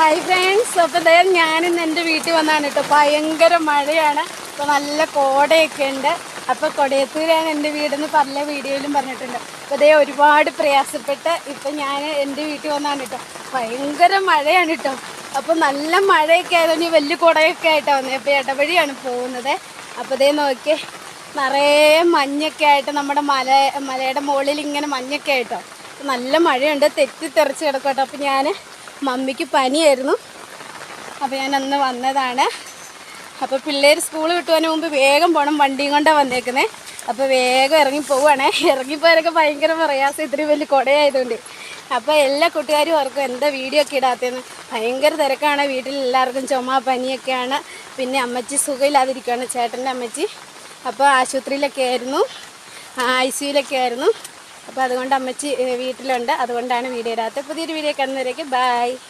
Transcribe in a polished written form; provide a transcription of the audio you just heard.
Hi friends, അപ്പോൾ ഞാനിന്ന് എൻ്റെ വീട്ടിൽ വന്നാണ് കേട്ടോ. ഭയങ്കര മഴയാണ്, അപ്പോൾ നല്ല കോടയൊക്കെ ഉണ്ട്. അപ്പോൾ കൊടയത്തൂരാണ് എൻ്റെ വീടെന്ന് പല വീഡിയോയിലും പറഞ്ഞിട്ടുണ്ട്. അപ്പോൾ ഒരുപാട് പ്രയാസപ്പെട്ട് ഇപ്പം ഞാൻ എൻ്റെ വീട്ടിൽ വന്നാണ് കേട്ടോ. ഭയങ്കര മഴയാണ് കേട്ടോ. അപ്പോൾ നല്ല മഴയൊക്കെ ആയതുകൊണ്ട് വലിയ കുടയൊക്കെ ആയിട്ടാണ് വന്നത്. അപ്പോൾ ഇടവഴിയാണ് പോകുന്നത്. അപ്പോൾ നോക്കിയേ, നിറയെ മഞ്ഞൊക്കെ ആയിട്ട് നമ്മുടെ മലയുടെ മുകളിൽ ഇങ്ങനെ മഞ്ഞൊക്കെ ആയിട്ടോ. നല്ല മഴയുണ്ട്, തെറ്റിത്തെറിച്ച് കിടക്കും കേട്ടോ. അപ്പോൾ ഞാൻ മമ്മിക്ക് പനിയായിരുന്നു, അപ്പോൾ ഞാൻ അന്ന് വന്നതാണ്. അപ്പോൾ പിള്ളേർ സ്കൂൾ വിട്ടുവതിന് മുമ്പ് വേഗം പോകണം, വണ്ടിയും കൊണ്ടാണ് വന്നേക്കുന്നത്. അപ്പോൾ വേഗം ഇറങ്ങി പോവുകയാണേ. ഇറങ്ങിപ്പോയതൊക്കെ ഭയങ്കര പ്രയാസം, ഇത്രയും വലിയ കുടയായതുകൊണ്ട്. അപ്പോൾ എല്ലാ കൂട്ടുകാരും ഓർക്കും എന്താ വീഡിയോ ഒക്കെ ഇടാത്തതെന്ന്. ഭയങ്കര തിരക്കാണ് വീട്ടിൽ, എല്ലാവർക്കും ചുമ പനിയൊക്കെയാണ്. പിന്നെ അമ്മച്ചി സുഖമില്ലാതിരിക്കുകയാണ്, ചേട്ടൻ്റെ അമ്മച്ചി. അപ്പോൾ ആശുപത്രിയിലൊക്കെ ആയിരുന്നു, ICUയിലൊക്കെ ആയിരുന്നു. അപ്പോൾ അതുകൊണ്ട് അമ്മച്ചി വീട്ടിലുണ്ട്, അതുകൊണ്ടാണ് വീഡിയോ ഇടാത്തത്. പുതിയൊരു വീഡിയോ കാണുന്നവരേക്ക് ബൈ.